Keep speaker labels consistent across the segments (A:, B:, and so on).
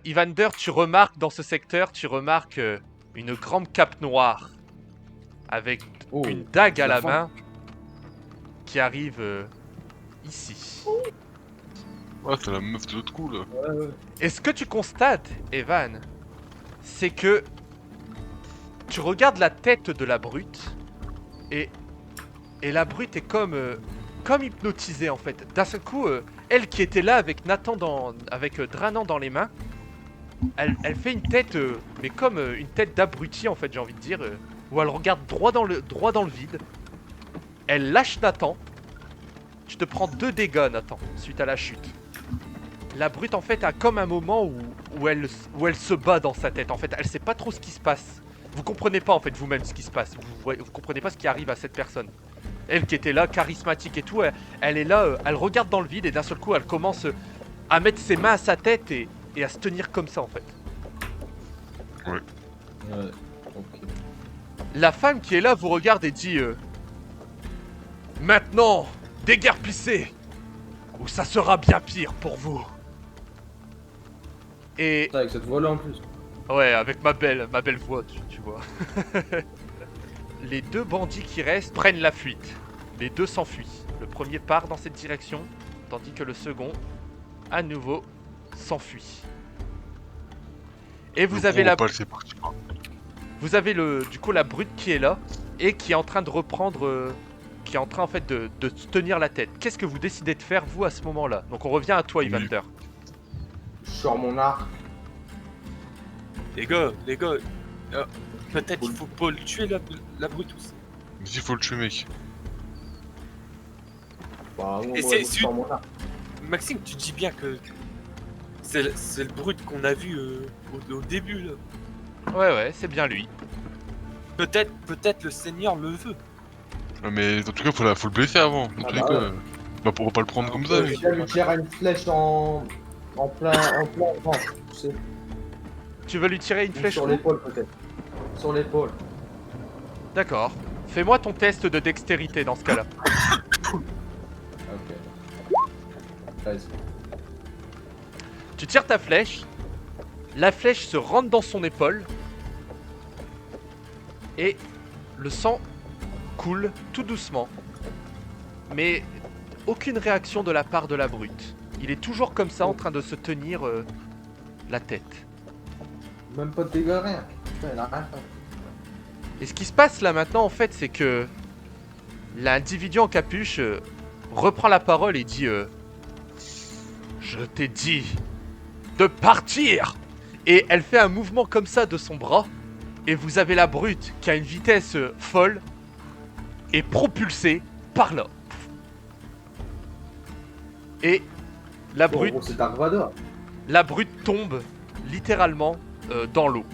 A: Evander, tu remarques dans ce secteur, une grande cape noire avec une dague à la main qui arrive ici.
B: Ouais, c'est la meuf de l'autre coup là.
C: Ouais.
A: Et ce que tu constates, Evan, c'est que tu regardes la tête de la brute et la brute est comme hypnotisée en fait. D'un seul coup, elle qui était là avec avec Dranan dans les mains, elle fait une tête, mais comme une tête d'abruti en fait, j'ai envie de dire, où elle regarde droit dans le vide. Elle lâche Nathan. Tu te prends 2 dégâts, Nathan, suite à la chute. La brute en fait a comme un moment où elle se bat dans sa tête. En fait, elle sait pas trop ce qui se passe. Vous comprenez pas en fait vous-même ce qui se passe. Vous comprenez pas ce qui arrive à cette personne. Elle qui était là, charismatique et tout, elle est là, elle regarde dans le vide et d'un seul coup elle commence à mettre ses mains à sa tête et à se tenir comme ça en fait.
C: Ouais, ok.
A: La femme qui est là vous regarde et dit maintenant, déguerpissez ou ça sera bien pire pour vous. Et
C: Putain, avec cette voix-là en plus.
A: ouais, avec ma belle voix, tu vois. Les 2 bandits qui restent prennent la fuite. Les 2 s'enfuient. Le premier part dans cette direction, tandis que le second, à nouveau, s'enfuit. Et vous avez vous avez du coup la brute qui est là et qui est en train de reprendre, qui est en train en fait de se tenir la tête. Qu'est-ce que vous décidez de faire vous à ce moment-là? Donc on revient à toi, Evander.
C: Je sors mon arc.
D: Les gars, peut-être il faut pas le tuer la brute aussi.
B: Mais si, faut le tuer, mec.
C: Bah,
D: Et
C: moi, je sors mon arc.
D: Maxime, tu dis bien que c'est le brute qu'on a vu au début là.
A: Ouais, c'est bien lui.
D: Peut-être le Seigneur le veut.
B: Ouais, mais en tout cas, faut le blesser avant. Dans tous les cas,
C: ouais.
B: bah, pour pas le prendre comme ça,
C: Je
B: mec.
C: vais lui tirer une flèche en plein ventre, tu sais.
A: Tu veux lui tirer une flèche
C: Sur
A: où?
C: l'épaule peut-être. Sur l'épaule.
A: D'accord. Fais-moi ton test de dextérité dans ce cas-là.
C: Ok. 13.
A: Tu tires ta flèche. La flèche se rentre dans son épaule. Et le sang coule tout doucement. Mais aucune réaction de la part de la brute. Il est toujours comme ça en train de se tenir la tête.
C: Même pas de dégâts, rien. Putain, il a rien fait.
A: Et ce qui se passe là maintenant en fait c'est que l'individu en capuche reprend la parole et dit je t'ai dit de partir. Et elle fait un mouvement comme ça de son bras. Et vous avez la brute qui a une vitesse folle et propulsée par là. Et la brute,
C: Oh, c'est Dark Vador.
A: la brute tombe littéralement dans l'eau.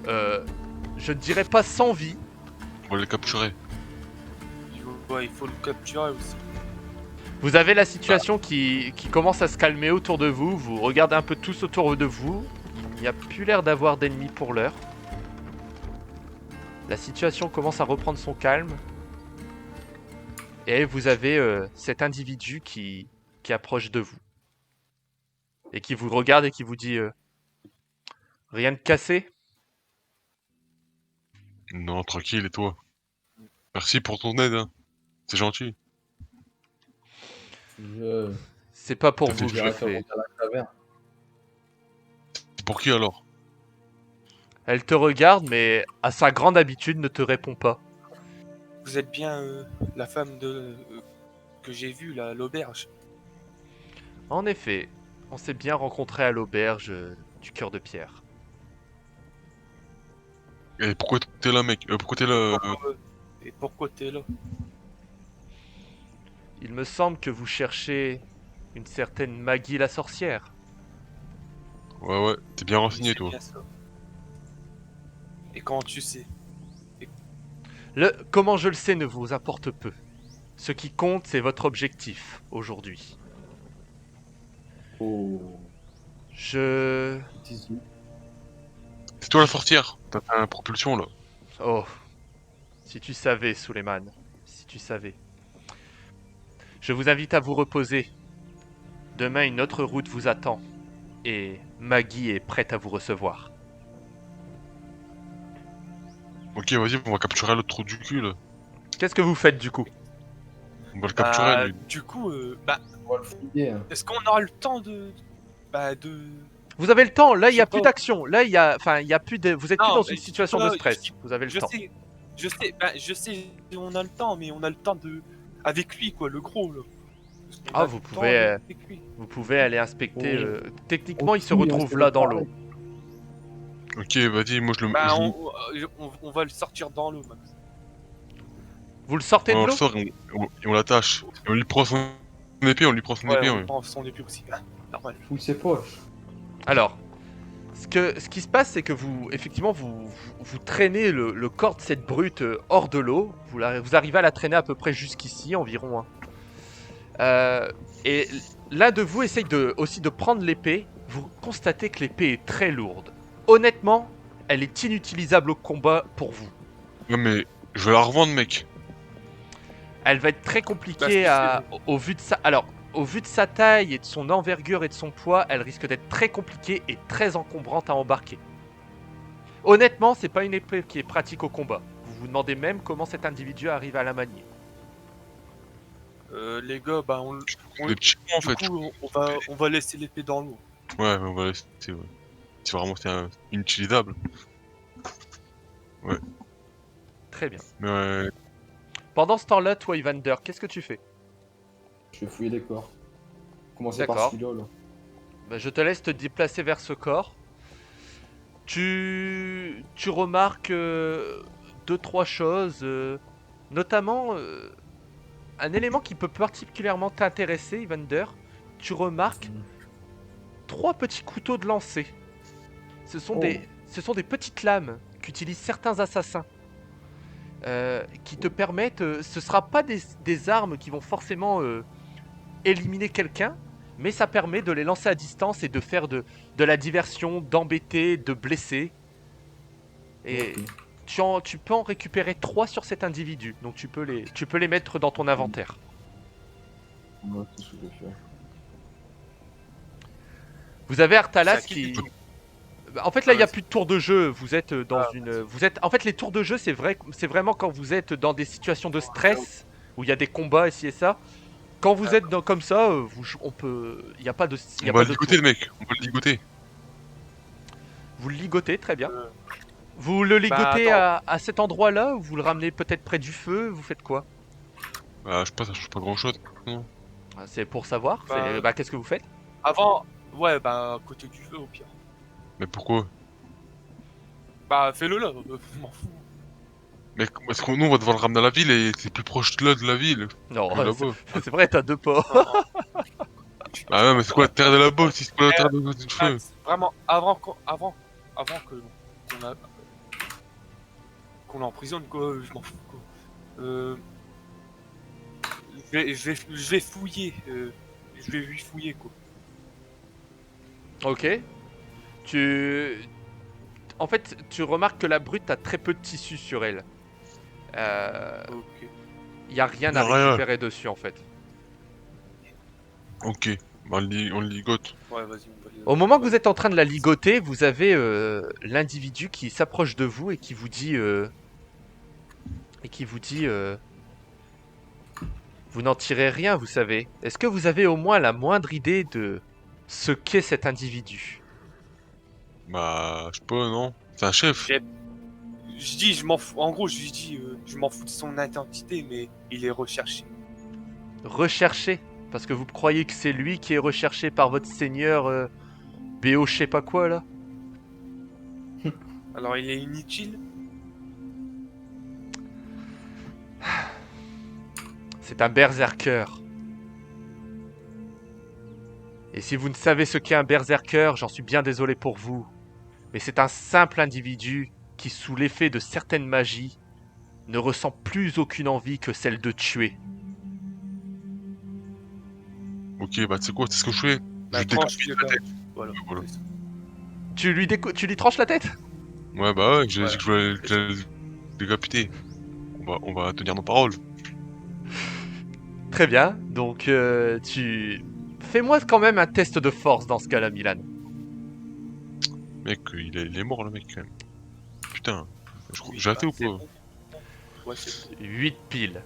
A: Je ne dirais pas sans vie.
B: On va le capturer.
D: Il faut le capturer aussi.
A: Vous avez la situation qui commence à se calmer autour de vous. Vous regardez un peu tous autour de vous. Il n'y a plus l'air d'avoir d'ennemis pour l'heure. La situation commence à reprendre son calme. Et vous avez cet individu qui approche de vous. Et qui vous regarde et qui vous dit rien de cassé?
B: Non, tranquille, et toi? Merci pour ton aide, hein. C'est gentil.
C: Je
A: C'est pas pour
B: T'as fait
A: vous que je
C: dirais faire
A: fais.
C: monter à la caverne.
B: C'est pour qui alors?
A: Elle te regarde, mais à sa grande habitude ne te répond pas.
D: Vous êtes bien la femme que j'ai vue là à l'auberge.
A: En effet, on s'est bien rencontrés à l'auberge du Cœur de Pierre.
B: Et pourquoi t'es là, mec? Pourquoi t'es là?
D: Et pourquoi t'es là?
A: Il me semble que vous cherchez une certaine Maggie la sorcière.
B: Ouais, t'es bien renseigné,
D: C'est
B: toi.
D: bien ça. Et comment tu sais?
A: Comment je le sais ne vous importe peu. Ce qui compte, c'est votre objectif aujourd'hui.
C: Oh.
A: Je...
C: 18.
B: C'est toi la sorcière. T'as fait un propulsion, là.
A: Oh, si tu savais, Suleiman, si tu savais. Je vous invite à vous reposer. Demain, une autre route vous attend. et Maggie est prête à vous recevoir.
B: Ok, vas-y, on va capturer l'autre trou du cul, là.
A: Qu'est-ce que vous faites du coup?
B: On va le capturer, lui.
D: Du coup,
C: On va le fouiller. Hein.
D: est-ce qu'on aura le temps de.
A: Vous avez le temps, là il
D: Je
A: n'y a
D: sais
A: plus
D: pas.
A: d'action, là il y a, enfin il y a plus de, vous êtes plus
D: Non,
A: dans
D: mais
A: une situation de
D: là,
A: stress, vous avez le temps.
D: Je sais, on a le temps, mais on a le temps de. Avec lui, quoi, le gros, là. Parce qu'on
A: Ah,
D: a
A: vous
D: le temps
A: pouvez,
D: avec lui.
A: Vous pouvez aller inspecter,
C: On-
A: techniquement il se
C: fouille,
A: retrouve
C: fait
A: là
C: le
A: dans
C: travail.
A: l'eau.
B: Ok, vas-y, moi je le.
D: Bah,
B: je le-
D: on va le sortir dans l'eau, Max.
A: Vous le sortez de
B: on le
A: l'eau?
B: sort et on l'attache. Et on lui prend son épée, on lui prend son
D: Ouais,
B: épée.
D: on
B: Ouais.
D: prend son épée aussi. Ah, normal.
C: Fouille ses poches.
A: Alors, ce qui se passe, c'est que vous, effectivement, vous traînez le corps de cette brute hors de l'eau. Vous arrivez à la traîner à peu près jusqu'ici, environ. Hein. Et l'un de vous essaye aussi de prendre l'épée. Vous constatez que l'épée est très lourde. Honnêtement, elle est inutilisable au combat pour vous.
B: Ouais, mais je vais la revendre, mec.
A: Elle va être très
D: Bah,
A: compliquée au vu de sa... Alors, au vu de sa taille et de son envergure et de son poids, elle risque d'être très compliquée et très encombrante à embarquer. Honnêtement, c'est pas une épée qui est pratique au combat. Vous vous demandez même comment cet individu arrive à la manier.
D: Les gars, bah,
B: Des petits cons, en
D: du
B: fait.
D: coup, on va laisser l'épée dans l'eau.
B: Ouais, on va laisser. Ouais. C'est vraiment inutilisable.
A: Très bien.
B: Mais ouais.
A: Pendant ce temps-là, toi, Evander, qu'est-ce que tu fais?
C: Je vais fouiller les corps. Commencer par
A: D'accord.
C: celui-là. Là.
A: Bah, je te laisse te déplacer vers ce corps. Tu remarques deux, trois choses, notamment un élément qui peut particulièrement t'intéresser, Evander. Tu remarques trois petits couteaux de lancer. Ce sont des petites lames qu'utilisent certains assassins. Qui te permettent, ce sera pas des armes qui vont forcément éliminer quelqu'un, mais ça permet de les lancer à distance et de faire de la diversion, d'embêter, de blesser. Et tu peux en récupérer 3 sur cet individu, donc tu peux les mettre dans ton inventaire.
C: Ouais, c'est ce que je vais faire.
A: Vous avez Artalas
D: Ça
A: qui...
D: quitte.
A: En fait là il n'y a
D: vas-y.
A: plus de tour de jeu, vous êtes dans
D: Ah,
A: une... En fait les tours de jeu c'est vraiment quand vous êtes dans des situations de stress, où il y a des combats ici et ça. Quand vous êtes comme ça, on peut... Il n'y a pas de...
B: On va le ligoter, le mec. On va le ligoter.
A: Vous le ligotez, très bien.
D: Euh,
A: Vous le ligotez
D: attends.
A: à cet endroit-là, ou vous le ramenez peut-être près du feu, vous faites quoi?
B: Bah, je sais pas, ça change pas grand chose.
A: C'est pour savoir,
D: Bah,
A: qu'est-ce que vous faites?
D: Avant, ouais, bah, à côté du feu, au pire.
B: Mais pourquoi?
D: Bah, fais-le là, je m'en fous.
B: Mais parce que nous, on va devoir le ramener à la ville et c'est plus proche de là, de la ville.
A: Non,
B: que là-bas.
A: c'est vrai, t'as deux pas.
B: Ah ouais, mais c'est quoi la terre de là-bas si c'est pas la terre du feu?
D: Max, vraiment, avant qu'on l'emprisonne, quoi, je m'en fous, quoi. Je vais fouiller, je vais lui fouiller, quoi.
A: Ok. En fait, tu remarques que la brute a très peu de tissu sur elle.
D: Ok.
A: Y a rien
B: Y a
A: à
B: rien.
A: récupérer dessus en fait.
B: Ok, bah on le ligote.
D: Ouais, vas-y, on va les...
A: Au moment que vous êtes en train de la ligoter, vous avez l'individu qui s'approche de vous et qui vous dit... vous n'en tirez rien, vous savez. Est-ce que vous avez au moins la moindre idée de ce qu'est cet individu?
B: Bah, je sais pas, non? C'est un chef.
D: Je dis, je m'en fous, en gros, je lui dis, je m'en fous de son identité, mais il est recherché.
A: Recherché? Parce que vous croyez que c'est lui qui est recherché par votre seigneur BO je sais pas quoi là?
D: Alors, il est inutile?
A: C'est un berserker. Et si vous ne savez ce qu'est un berserker, j'en suis bien désolé pour vous. Mais c'est un simple individu qui, sous l'effet de certaines magies, ne ressent plus aucune envie que celle de tuer.
B: Ok, bah tu sais quoi, c'est ce que je fais.
D: Bah,
B: Je
D: tranche,
B: décapite
D: le
B: la
D: gars.
B: tête.
D: Voilà.
B: Voilà.
D: c'est ça.
A: Tu lui tranches la tête?
B: Ouais, bah ouais, j'ai
D: Ouais.
B: dit que je voulais le décapiter. On va tenir nos paroles.
A: Très bien, donc tu... Fais-moi quand même un test de force dans ce cas-là, Milan.
B: Mec, il est mort le mec quand même. Putain,
D: Oui,
B: j'ai raté ou
D: c'est
B: pas?
D: bon. Ouais, c'est bon.
A: 8 piles.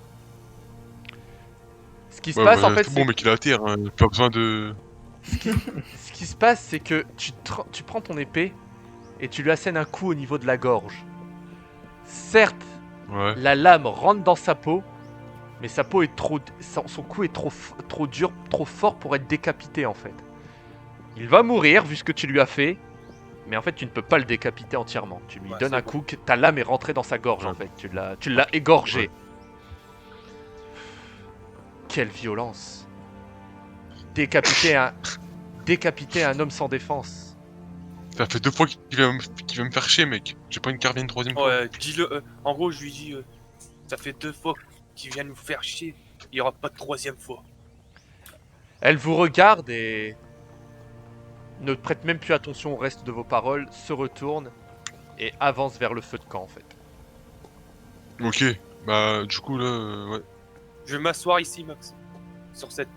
A: Ce qui se
B: Ouais,
A: passe en
B: bah,
A: fait,
B: c'est
A: c'est
B: bon, mec, il a la terre, hein. Pas besoin de.
A: ce qui se passe, c'est que tu prends ton épée et tu lui assènes un coup au niveau de la gorge. Certes,
B: Ouais.
A: la lame rentre dans sa peau, mais sa peau est son cou est trop dur, trop fort pour être décapité en fait. Il va mourir vu ce que tu lui as fait, mais en fait tu ne peux pas le décapiter entièrement. Tu lui
D: Ouais,
A: donnes
D: c'est
A: un
D: bon.
A: coup, ta lame est rentrée dans sa gorge
B: Ouais.
A: en fait. Tu l'as égorgé.
B: Ouais.
A: Quelle violence! Décapiter un homme sans défense.
B: Ça fait 2 fois qu'il va me faire chier, mec. J'ai pas une carvine une troisième fois.
D: Ouais, dis-le. En gros, je lui dis, ça fait 2 fois qu'il vient nous faire chier. Il y aura pas de 3e fois.
A: Elle vous regarde et ne prête même plus attention au reste de vos paroles, se retourne et avance vers le feu de camp en fait.
B: Ok, bah du coup là, ouais.
D: Je vais m'asseoir ici, Max. Sur cette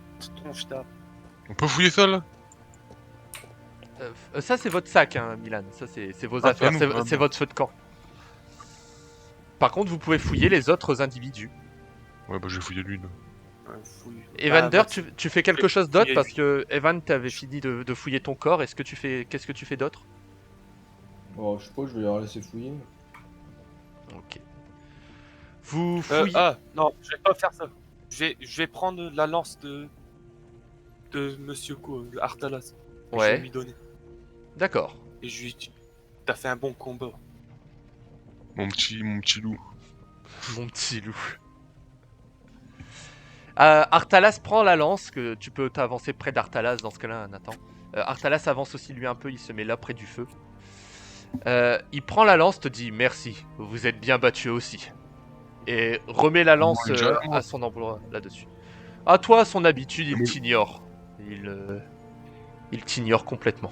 D: tronche d'arbre.
B: On peut fouiller ça là?
A: Ça c'est votre sac, hein, Milan. Ça c'est vos
B: Ah,
A: affaires,
B: c'est à nous. Ah,
A: c'est
B: bon.
A: votre feu de camp. Par contre, vous pouvez fouiller les autres individus.
B: Ouais, bah j'ai fouillé lui là.
D: Fouille.
A: Evander,
D: Max,
A: tu fais quelque chose d'autre
D: fouiller
A: parce
D: lui.
A: que Evan t'avait fini de fouiller ton corps. Qu'est-ce que tu fais d'autre?
C: Bon, je sais pas, je vais leur laisser fouiller.
A: Ok. Vous fouillez.
D: Non, je vais pas faire ça. Je vais prendre la lance de Monsieur Artalas. Et je vais
A: Ouais,
D: lui donner.
A: d'accord.
D: Et je lui dis, t'as fait un bon combat.
B: Mon petit loup.
A: Mon petit loup. Artalas prend la lance, que tu peux t'avancer près d'Artalas dans ce cas-là, Nathan. Artalas avance aussi lui un peu, il se met là près du feu. Il prend la lance, te dit merci, vous êtes bien battu aussi. Et remet la lance
B: il est déjà là, moi.
A: à son endroit là-dessus. À toi, à son habitude, il
B: Mais-
A: t'ignore. Il t'ignore complètement.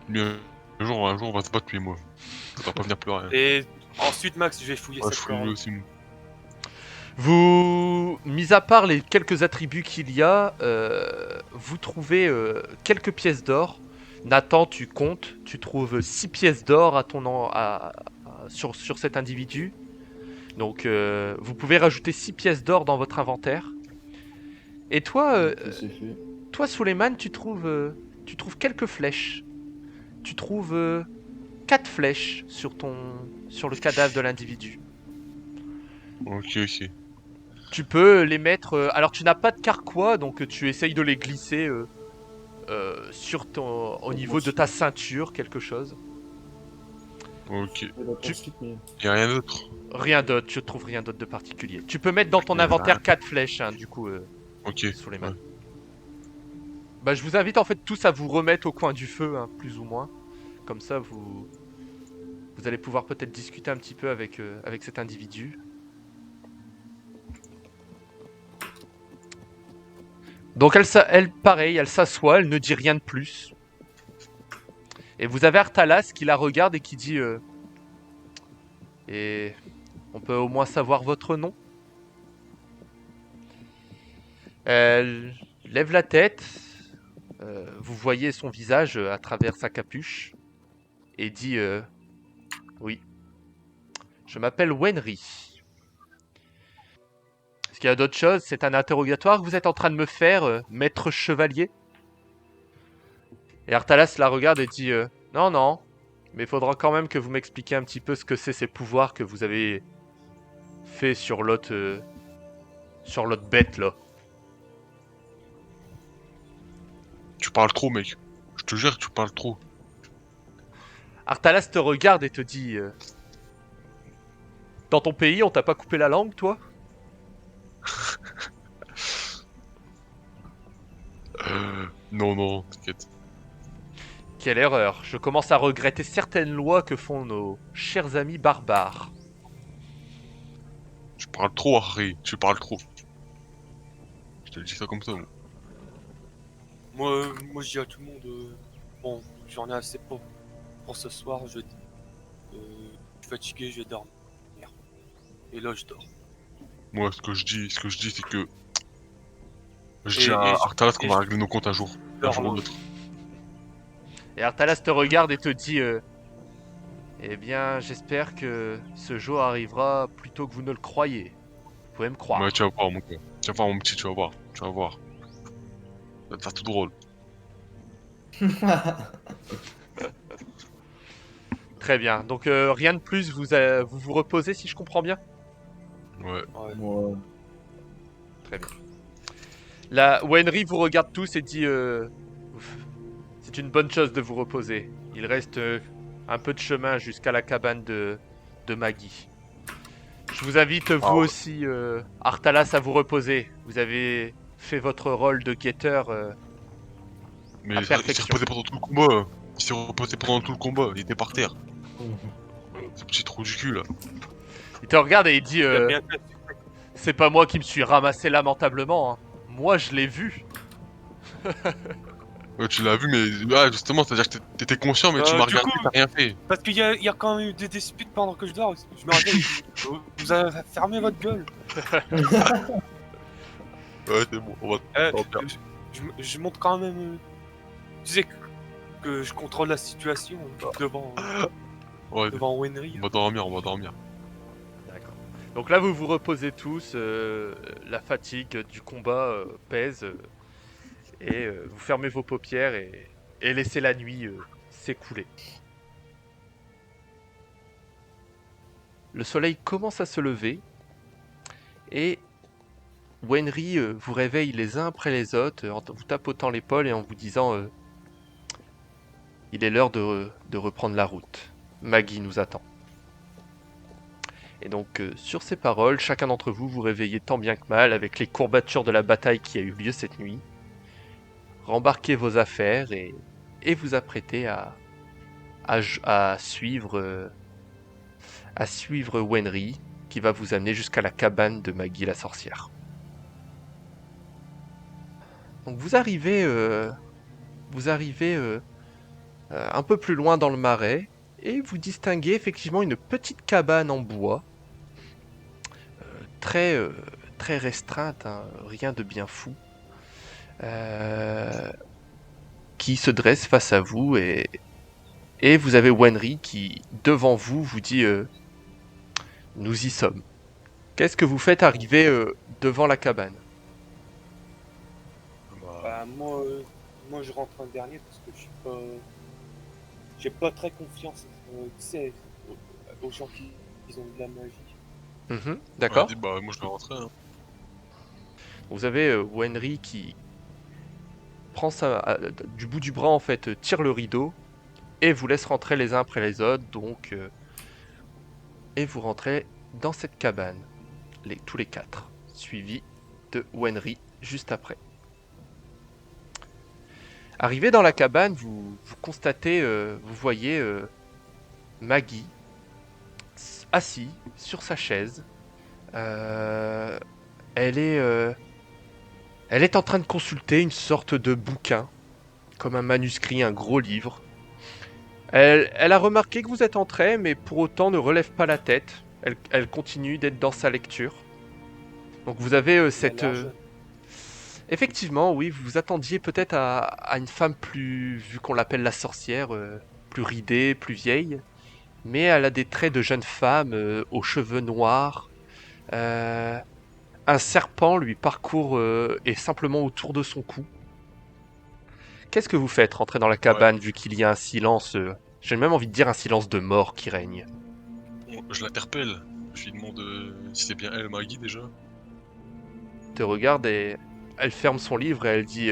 B: Lui, un jour on va se battre lui et moi. Faudra pas venir pleurer.
D: Et ensuite, Max, je vais fouiller
B: Ouais, je
D: cette
B: fouille lui
D: corne.
B: aussi. Moi.
A: Vous, mis à part les quelques attributs qu'il y a, vous trouvez quelques pièces d'or. Nathan, tu comptes, tu trouves 6 pièces d'or sur cet individu. Donc, vous pouvez rajouter 6 pièces d'or dans votre inventaire. Et toi,
C: Ok, c'est fait.
A: toi, Suleiman, tu trouves quelques flèches. Tu trouves 4 flèches sur le cadavre de l'individu.
B: Ok, ok.
A: Tu peux les mettre. Alors, tu n'as pas de carquois, donc tu essayes de les glisser au niveau de ta ceinture, quelque chose.
B: Ok.
C: Et la poursuite, mais-
B: Y'a rien d'autre.
A: Rien d'autre, je trouve rien d'autre de particulier. Tu peux mettre dans ton
B: Ok,
A: inventaire
B: bah.
A: 4 flèches, hein, du coup,
B: Ok.
A: sur les mains.
B: Ouais.
A: Bah, je vous invite en fait tous à vous remettre au coin du feu, hein, plus ou moins. Comme ça, vous allez pouvoir peut-être discuter un petit peu avec cet individu. Donc elle pareil, elle s'assoit, elle ne dit rien de plus. Et vous avez Artalas qui la regarde et qui dit et on peut au moins savoir votre nom? Elle lève la tête, vous voyez son visage à travers sa capuche et dit oui, je m'appelle Wenry. Est-ce qu'il y a d'autres choses? C'est un interrogatoire que vous êtes en train de me faire, maître chevalier? Et Artalas la regarde et dit non, non, mais il faudra quand même que vous m'expliquiez un petit peu ce que c'est ces pouvoirs que vous avez fait sur l'autre bête là.
B: Tu parles trop, mec. Je te jure, tu parles trop.
A: Artalas te regarde et te dit dans ton pays, on t'a pas coupé la langue, toi?
B: Non, non, t'inquiète.
A: Quelle erreur. Je commence à regretter certaines lois que font nos chers amis barbares.
B: Tu parles trop, Harry. Tu parles trop. Je te le dis ça comme ça. Moi.
D: Moi, je dis à tout le monde, bon, j'en ai assez pour ce soir. Je suis fatigué, je vais dormir. Et là, je dors.
B: Moi, ce que je dis, c'est que. Je
D: Et-
B: dis à
D: et-
B: Artalas qu'on
D: et
B: va
D: je-
B: régler nos comptes un jour. Un
D: dors
B: jour ou
D: là.
B: l'autre.
A: Et Artalas te regarde et te dit eh bien, j'espère que ce jour arrivera plus tôt que vous ne le croyez. Vous pouvez me croire.
B: Ouais, tu vas voir, mon gars. Tu vas voir, mon petit, tu vas voir. Tu vas voir. Ça va te faire tout drôle.
A: Très bien. Donc, rien de plus, vous vous reposez si je comprends bien?
B: Ouais.
D: Ouais.
C: Ouais.
A: Très bien. La Wenry vous regarde tous et dit Ouf, c'est une bonne chose de vous reposer. Il reste un peu de chemin jusqu'à la cabane de Maggie. Je vous invite, vous
B: Ah ouais.
A: aussi, Artalas, à vous reposer. Vous avez fait votre rôle de guetteur
B: Mais
A: à
B: il s'est
A: perfection.
B: reposé pendant tout le combat. Il s'est reposé pendant tout le combat. Il était par terre. Ce petit trou du cul là.
A: Il te regarde et il dit
D: Il a bien fait.
A: c'est pas moi qui me suis ramassé lamentablement. Hein. Moi, je l'ai vu.
B: Ouais, tu l'as vu, mais ah, justement, c'est-à-dire que t'étais conscient, mais tu m'as
D: Du
B: regardé,
D: coup-
B: t'as rien fait.
D: Parce qu'il y a quand même eu des disputes pendant que je dors. Je me rappelle, vous avez fermé votre gueule.
B: Ouais, c'est bon, on va
D: Euh,
B: t'en faire.
D: je montre quand même. Tu sais que je contrôle la situation devant,
B: Ouais,
D: devant Wenry.
B: on va dormir, on va dormir.
A: D'accord. Donc là, vous vous reposez tous. La fatigue du combat pèse. Et vous fermez vos paupières et laissez la nuit s'écouler. Le soleil commence à se lever et Wenry vous réveille les uns après les autres en vous tapotant l'épaule et en vous disant il est l'heure de reprendre la route. Maggie nous attend. Et donc sur ces paroles, chacun d'entre vous vous réveillez tant bien que mal avec les courbatures de la bataille qui a eu lieu cette nuit. Rembarquez vos affaires et vous apprêtez à suivre Wenry qui va vous amener jusqu'à la cabane de Maggie la sorcière. Donc vous arrivez un peu plus loin dans le marais et vous distinguez effectivement une petite cabane en bois très très restreinte, hein, rien de bien fou, qui se dresse face à vous et vous avez Wenry qui devant vous dit nous y sommes. Qu'est-ce que vous faites arriver devant la cabane?
B: Bah,
D: Bah, moi, je rentre en dernier parce que j'ai pas très confiance, tu sais, aux gens qui ont de la magie.
A: Mhm, d'accord.
B: ouais, bah, moi je vais rentrer. Hein.
A: Vous avez Wenry qui prend du bout du bras en fait, tire le rideau et vous laisse rentrer les uns après les autres. Donc, et vous rentrez dans cette cabane, tous les quatre, suivis de Wenry juste après. Arrivé dans la cabane, vous constatez, vous voyez Maggie assise sur sa chaise. Euh, elle est Elle est en train de consulter une sorte de bouquin, comme un manuscrit, un gros livre. Elle a remarqué que vous êtes entré, mais pour autant ne relève pas la tête. Elle continue d'être dans sa lecture. Donc vous avez
D: Elle a
A: cette...
D: l'air jeune.
A: Effectivement, oui, vous vous attendiez peut-être à une femme plus, vu qu'on l'appelle la sorcière, plus ridée, plus vieille. Mais elle a des traits de jeune femme, aux cheveux noirs. Euh, un serpent lui parcourt et simplement autour de son cou. Qu'est-ce que vous faites rentrer dans la cabane vu qu'il y a un silence, j'ai même envie de dire un silence de mort qui règne?
B: Je l'interpelle. Je lui demande si c'est bien elle, Maggie déjà.
A: Elle te regarde et elle ferme son livre et elle dit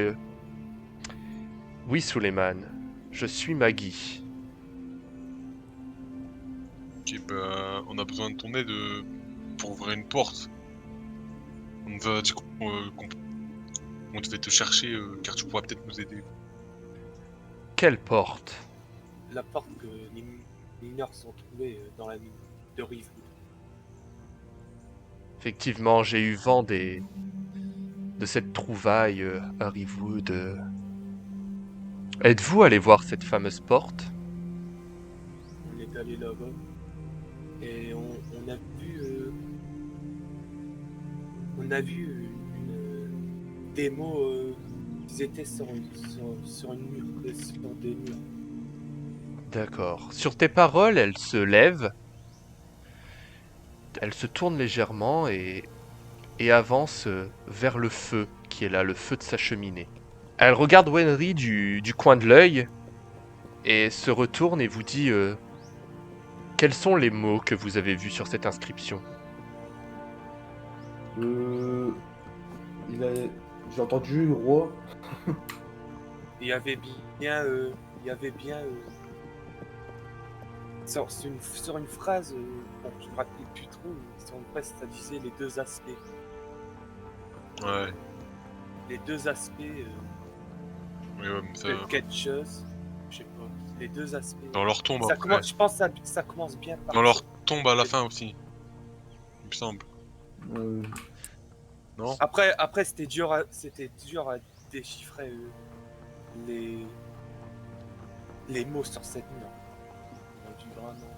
A: oui, Suleiman, je suis Maggie.
B: Ok, bah, on a besoin de ton aide pour ouvrir une porte. On nous a dit qu'on devait te chercher car tu pourras peut-être nous aider.
A: Quelle porte?
D: La porte que les mineurs sont trouvés dans la mine de Rivewood.
A: Effectivement, j'ai eu vent de cette trouvaille à Rivewood. Êtes-vous allé voir cette fameuse porte?
D: On est allé là-bas et on a vu des mots qui étaient sur une mur, sur des murs.
A: D'accord. Sur tes paroles, elle se lève, elle se tourne légèrement et avance vers le feu qui est là, le feu de sa cheminée. Elle regarde Wenry du coin de l'œil et se retourne et vous dit quels sont les mots que vous avez vus sur cette inscription?
C: Il a... J'ai entendu roi.
D: Il y avait bien. Il y avait bien. Sur une phrase, bon, je me rappelle plus trop, mais sur une phrase, ça disait les deux aspects.
B: Ouais.
D: Les deux aspects
B: Mais ouais, mais ça...
D: de quelque chose. Je sais pas. Les deux aspects.
B: Dans leur tombe
D: Ça
B: après.
D: commence, je pense que ça commence bien par.
B: Dans leur tombe à la fin aussi. Il me semble. Non?
D: Après c'était dur à déchiffrer les mots sur cette note. On a dû vraiment.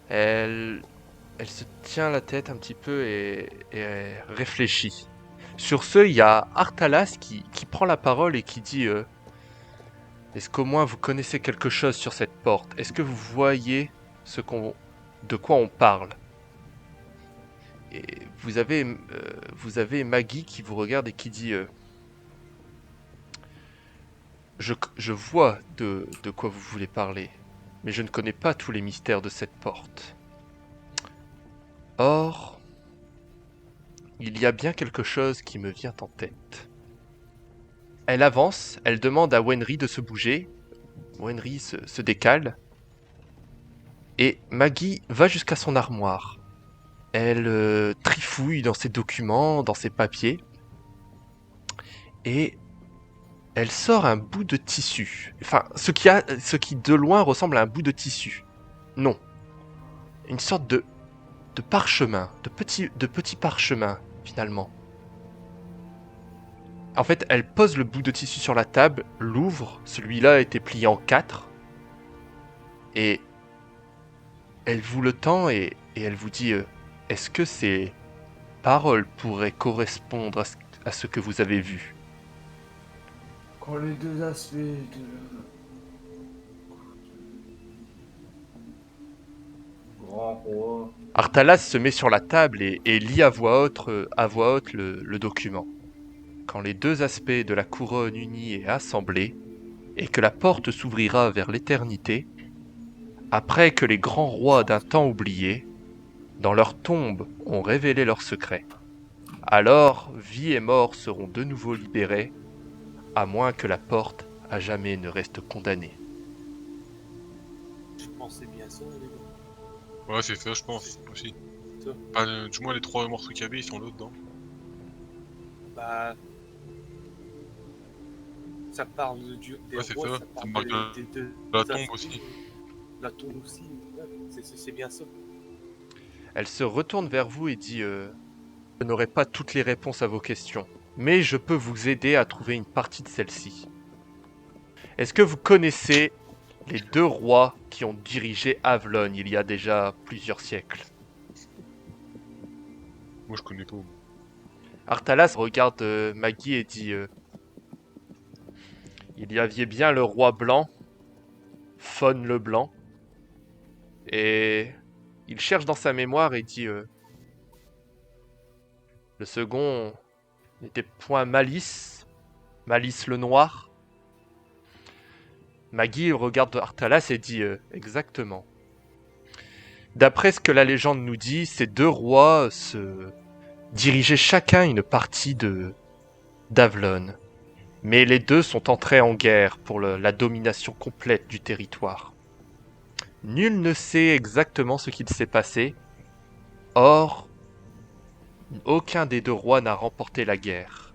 A: Elle se tient la tête un petit peu et elle réfléchit. Sur ce, il y a Artalas qui prend la parole et qui dit est-ce qu'au moins vous connaissez quelque chose sur cette porte? Est-ce que vous voyez de quoi on parle? Et vous avez Maggie qui vous regarde et qui dit je vois de quoi vous voulez parler, mais je ne connais pas tous les mystères de cette porte. Or, il y a bien quelque chose qui me vient en tête. Elle avance, elle demande à Wenry de se bouger. Wenry se décale. Et Maggie va jusqu'à son armoire. Elle trifouille dans ses documents, dans ses papiers. Et elle sort un bout de tissu. Enfin, ce qui de loin ressemble à un bout de tissu. Non. Une sorte de parchemin, de petits parchemins, finalement. En fait, elle pose le bout de tissu sur la table, l'ouvre, celui-là était plié en 4, et elle vous le tend et elle vous dit est-ce que ces paroles pourraient correspondre à ce que vous avez vu?
C: Quand les deux aspects de... Grand roi.
A: Artalas se met sur la table et lit à voix haute, le document. Quand les deux aspects de la couronne unie et assemblée, et que la porte s'ouvrira vers l'éternité, après que les grands rois d'un temps oublié, dans leur tombe, ont révélé leurs secrets. Alors, vie et mort seront de nouveau libérés, à moins que la porte à jamais ne reste condamnée.
D: Je pensais bien ça, les gars.
B: Ouais, c'est ça, je pense, aussi.
D: Ça.
B: Enfin, du moins, les 3 morceaux qu'il y avait, ils sont là-dedans.
D: Bah. Ça parle des
B: Ouais, c'est
D: rois,
B: ça.
D: ça
B: Ça
D: parle
B: parle
D: des deux
B: La tombe
D: aspects.
B: aussi.
D: La tombe aussi, ouais, c'est bien ça.
A: Elle se retourne vers vous et dit je n'aurai pas toutes les réponses à vos questions, mais je peux vous aider à trouver une partie de celle-ci. Est-ce que vous connaissez les 2 rois qui ont dirigé Avalon il y a déjà plusieurs siècles?
B: Moi, je connais pas.
A: Artalas regarde Maggie et dit il y avait bien le roi blanc, Fon le Blanc, et il cherche dans sa mémoire et dit le second n'était point Malice le Noir. Maggie regarde Artalas et dit exactement. D'après ce que la légende nous dit, ces 2 rois se dirigeaient chacun une partie d'Avalon. Mais les 2 sont entrés en guerre pour la domination complète du territoire. Nul ne sait exactement ce qu'il s'est passé. Or, aucun des 2 rois n'a remporté la guerre.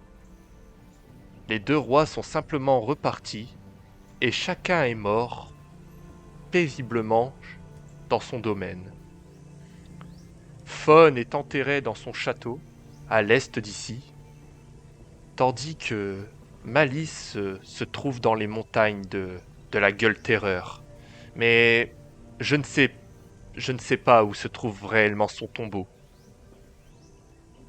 A: Les 2 rois sont simplement repartis et chacun est mort paisiblement dans son domaine. Fon est enterré dans son château, à l'est d'ici, tandis que Malice se trouve dans les montagnes de la Gueule Terreur. Mais je ne sais pas où se trouve réellement son tombeau.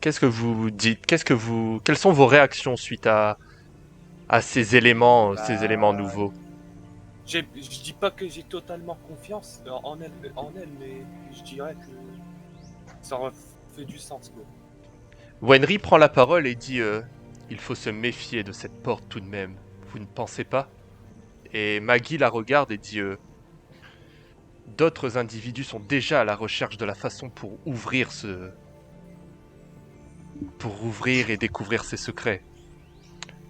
A: Qu'est-ce que vous dites? Quelles sont vos réactions suite à ces éléments nouveaux?
D: Je dis pas que j'ai totalement confiance en elle, mais je dirais que ça aurait fait du sens, quoi.
A: Wenry prend la parole et dit il faut se méfier de cette porte tout de même. Vous ne pensez pas? Et Maggie la regarde et dit d'autres individus sont déjà à la recherche de la façon pour ouvrir et découvrir ces secrets.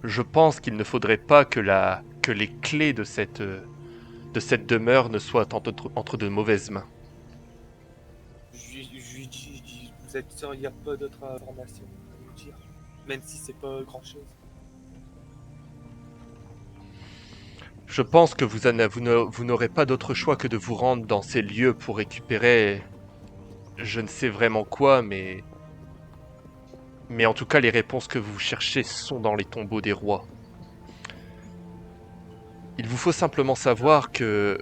A: Je pense qu'il ne faudrait pas que les clés de cette demeure ne soient entre de mauvaises mains.
D: Je lui dis, vous êtes sûr, il n'y a pas d'autres informations à nous dire, même si c'est pas grand chose.
A: Je pense que vous n'aurez pas d'autre choix que de vous rendre dans ces lieux pour récupérer je ne sais vraiment quoi, mais en tout cas les réponses que vous cherchez sont dans les tombeaux des rois. Il vous faut simplement savoir que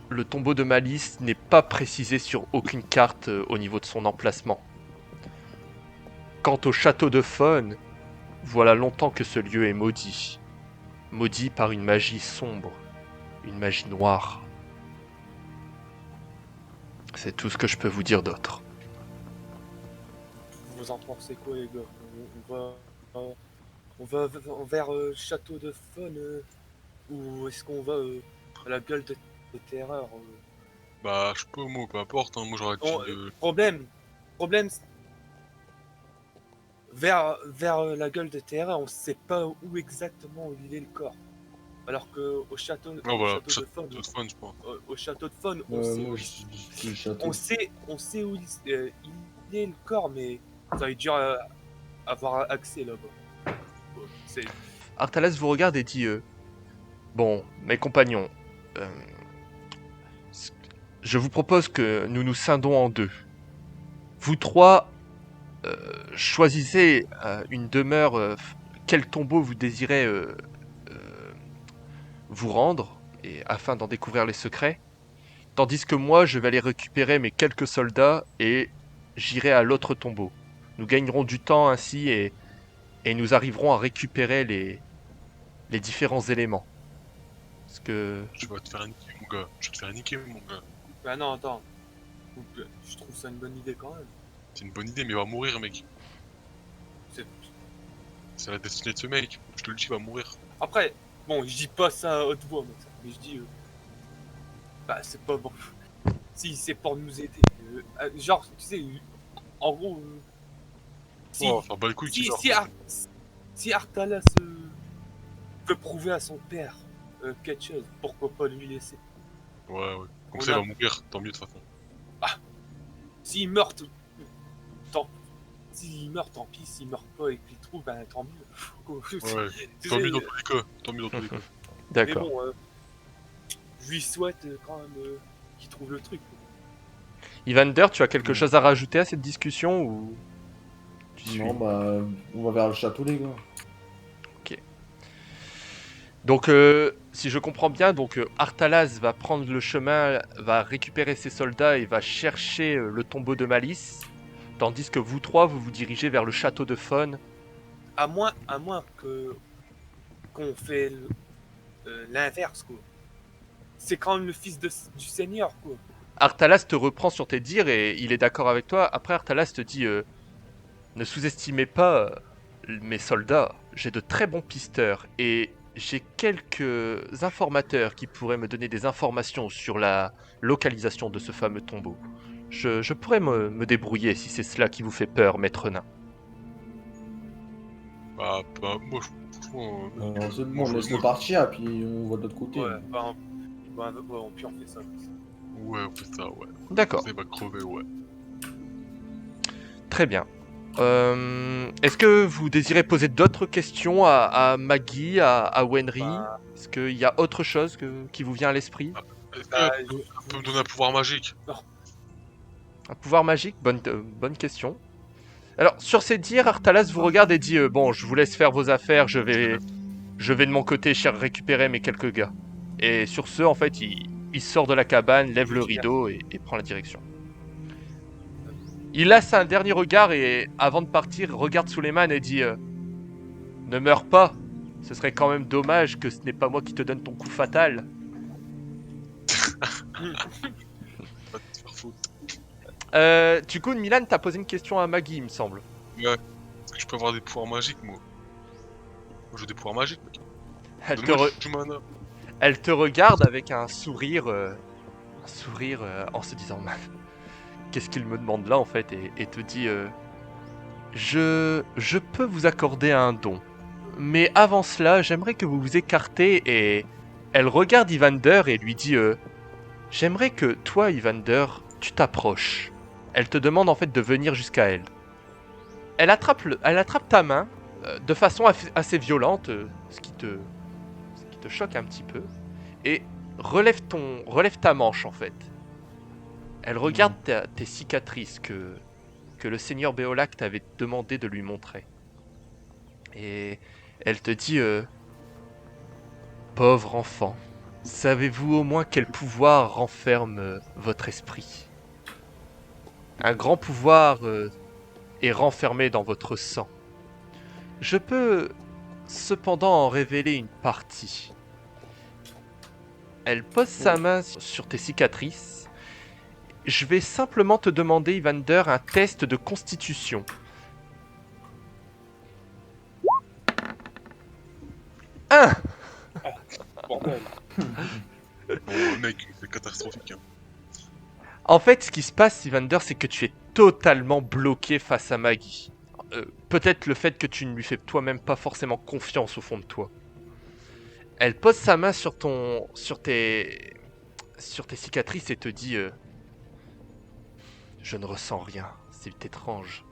A: le tombeau de Malice n'est pas précisé sur aucune carte au niveau de son emplacement. Quant au château de Faune, voilà longtemps que ce lieu est maudit. Maudit par une magie sombre, une magie noire. C'est tout ce que je peux vous dire d'autre.
D: Vous en pensez quoi, les gars? On va vers Château de Faune ou est-ce qu'on va à la gueule de terreur
B: Bah, je sais pas, moi, peu importe, hein. Moi, j'aurais dit...
D: Bon, problème, vers la gueule de terreur, on sait pas où exactement il est le corps. Alors que au château,
B: voilà,
D: château de Faune,
B: de fun, je pense.
D: au château de Faune,
C: Moi, je dis le château.
D: on sait où il est le corps, mais ça va être dur à avoir accès là-bas. C'est
A: Artalas vous regarde et dit bon, mes compagnons, je vous propose que nous nous scindons en deux. Vous trois, choisissez une demeure, quel tombeau vous désirez vous rendre, et afin d'en découvrir les secrets. Tandis que moi, je vais aller récupérer mes quelques soldats et j'irai à l'autre tombeau. Nous gagnerons du temps ainsi et nous arriverons à récupérer les différents éléments. Parce que...
B: Tu vas te faire niquer, mon gars. Je vais te faire niquer, mon gars.
D: bah non, attends. Je trouve ça une bonne idée quand même.
B: C'est une bonne idée, mais il va mourir, mec.
D: C'est-
B: C'est la destinée de ce mec. Je te le dis, il va mourir.
D: Après, bon, je dis pas ça à haute voix, mais je dis, bah c'est pas bon. Si c'est pour nous aider, genre, tu sais, en gros, si,
B: Oh, enfin, bah le couille,
D: si,
B: qui
D: si, si Artalas veut prouver à son père quelque chose, pourquoi pas lui laisser?
B: Ouais, ouais. Comme
D: On
B: ça, il
D: a-
B: va mourir. Tant mieux, de toute façon.
D: S'il meurt, tant s'il meurt, tant pis. S'il meurt pas et qu'il trouve, ben tant mieux.
B: Ouais.
D: Tu
B: Tant
D: sais,
B: mieux dans tous les cas. Tant mieux dans tous les cas.
D: mais
A: D'accord.
D: bon, je lui souhaite quand même qu'il trouve le truc.
A: Evander, tu as quelque chose à rajouter à cette discussion ou tu suis...
C: Non, bah, on va vers le château, les gars.
A: Donc, si je comprends bien, donc Artalas va prendre le chemin, va récupérer ses soldats et va chercher le tombeau de Malice, tandis que vous trois, vous vous dirigez vers le château de Faune.
D: À moins que qu'on fait l'inverse, quoi. C'est quand même le fils du Seigneur, quoi.
A: Artalas te reprend sur tes dires et il est d'accord avec toi. Après, Artalas te dit ne sous-estimez pas mes soldats. J'ai de très bons pisteurs et j'ai quelques informateurs qui pourraient me donner des informations sur la localisation de ce fameux tombeau. Je pourrais me débrouiller si c'est cela qui vous fait peur, maître nain.
B: Bah, moi, franchement...
C: Alors, c'est
B: moi,
C: bon,
B: je-
C: laisse-le
B: moi,
C: partir, puis on va de l'autre côté.
D: Ouais, bah, puis on fait ça.
B: Ouais, on fait ça, ouais.
A: D'accord,
B: Ça, il va crever, ouais.
A: très bien. Est-ce que vous désirez poser d'autres questions à Maggie, à Wenry?
D: Bah,
A: Est-ce qu'il y a autre chose qui vous vient à l'esprit?
B: Est-ce
D: Bah,
B: que tu peux me donner un pouvoir magique?
A: Un pouvoir magique? Bonne question. Alors, sur ces dires, Artalas vous regarde et dit bon, je vous laisse faire vos affaires, je vais de mon côté récupérer mes quelques gars. Et sur ce, en fait, il sort de la cabane, lève le rideau et prend la direction. Il laisse un dernier regard et, avant de partir, regarde Suleiman et dit ne meurs pas. Ce serait quand même dommage que ce n'est pas moi qui te donne ton coup fatal.
B: Pas te faire foutre.
A: Du coup, Milan, t'as posé une question à Maggie, il me semble.
B: Ouais. Est-ce que je peux avoir des pouvoirs magiques, moi? Moi, j'ai des pouvoirs magiques, mec.
A: Elle te,
B: Donne-moi
A: re-
B: du mana.
A: elle te regarde avec un sourire en se disant qu'est-ce qu'il me demande là en fait et te dit je peux vous accorder un don. Mais avant cela, j'aimerais que vous vous écartez et elle regarde Evander et lui dit j'aimerais que toi, Evander, tu t'approches. Elle te demande en fait de venir jusqu'à elle. Elle attrape ta main de façon assez violente, ce qui te choque un petit peu, et relève ta manche en fait. Elle regarde tes cicatrices que le seigneur Béolac t'avait demandé de lui montrer. Et elle te dit pauvre enfant, savez-vous au moins quel pouvoir renferme votre esprit? Un grand pouvoir est renfermé dans votre sang. Je peux cependant en révéler une partie. Elle pose sa main sur tes cicatrices. Je vais simplement te demander, Evander, un test de constitution. Un.
D: Bordel.
B: Bon, mec, c'est catastrophique. Hein.
A: En fait, ce qui se passe, Evander, c'est que tu es totalement bloqué face à Maggie. Peut-être le fait que tu ne lui fais toi-même pas forcément confiance au fond de toi. Elle pose sa main sur tes cicatrices et te dit je ne ressens rien, c'est étrange.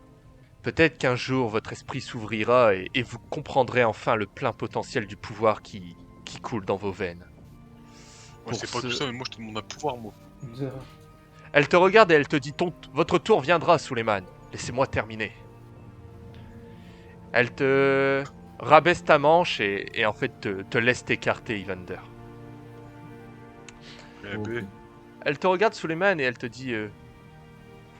A: Peut-être qu'un jour votre esprit s'ouvrira et vous comprendrez enfin le plein potentiel du pouvoir qui coule dans vos veines.
B: Ouais,
A: Pour
B: c'est pas
A: ce-
B: tout ça, mais moi, je te demande un pouvoir, moi.
A: Elle te regarde et elle te dit votre tour viendra, Suleiman. Laissez-moi terminer. Elle te rabaisse ta manche et en fait te laisse t'écarter, Evander.
B: Eh
C: Ok.
B: ben,
A: Elle te regarde, Suleiman, et elle te dit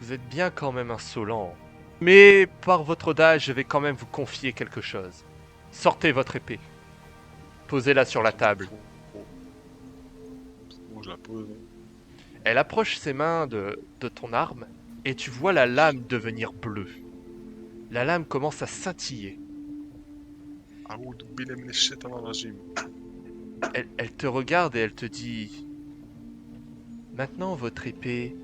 A: vous êtes bien quand même insolent. Mais par votre audace, je vais quand même vous confier quelque chose. Sortez votre épée. Posez-la sur la table.
B: bon, je la pose.
A: Elle approche ses mains de ton arme et tu vois la lame devenir bleue. La lame commence à scintiller.
B: Aoudou billah min ash-shaytan ar-rajim.
A: Elle te regarde et elle te dit maintenant votre épée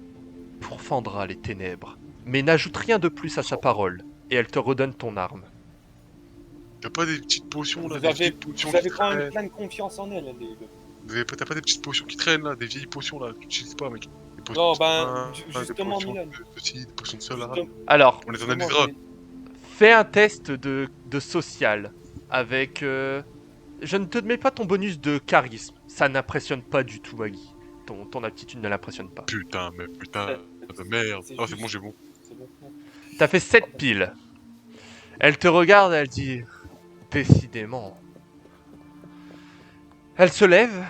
A: pourfendra les ténèbres. Mais n'ajoute rien de plus à sa parole. Et elle te redonne ton arme.
B: T'as pas des petites potions là,
D: Vous
B: des
D: avez,
B: petites potions
D: vous avez
B: qui
D: quand même
B: traînent.
D: plein de confiance en elle,
B: T'as pas des petites potions qui traînent là, des vieilles potions là, que tu utilises pas, mec. Des potions
D: Non,
B: de
D: ben,
B: soin, des
D: justement,
B: potions
D: Milan.
B: de ceci, des potions de cela.
A: Alors,
B: On les
D: Justement,
B: analysera.
A: fais un test de social. Avec... Je ne te mets pas ton bonus de charisme. Ça n'impressionne pas du tout, Maggie. Ton aptitude ne l'impressionne pas.
B: Putain, mais putain de merde. Ah, c'est bon, j'ai bon.
D: C'est bon.
A: T'as fait 7 piles. Elle te regarde et elle dit... Décidément. Elle se lève,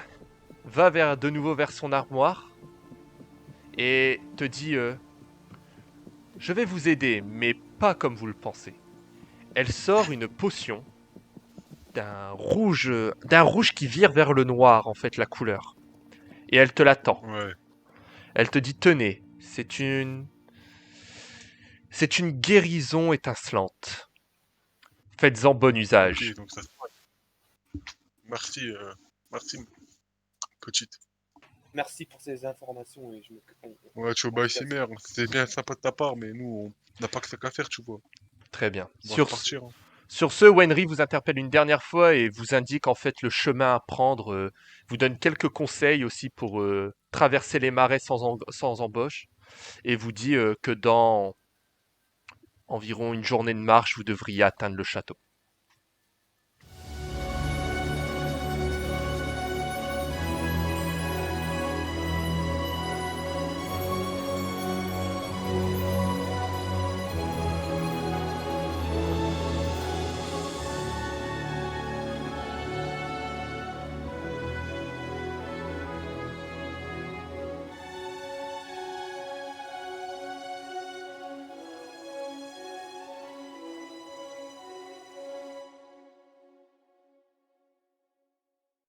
A: va de nouveau vers son armoire et te dit je vais vous aider, mais pas comme vous le pensez. Elle sort une potion d'un rouge qui vire vers le noir, en fait, la couleur. Et elle te l'attend.
B: Ouais.
A: Elle te dit tenez, c'est une guérison étincelante. Faites-en bon usage.
B: Ok, donc ça se passe. Merci, merci, petite.
D: Merci pour ces informations et je me.
B: Ouais, tu vois, ici, mère, c'était bien sympa de ta part, mais nous, on n'a pas que ça qu'à faire, tu vois.
A: Très bien.
B: On va repartir. Hein.
A: Sur ce, Wenry vous interpelle une dernière fois et vous indique en fait le chemin à prendre, vous donne quelques conseils aussi pour traverser les marais sans embauche et vous dit que dans environ une journée de marche, vous devriez atteindre le château.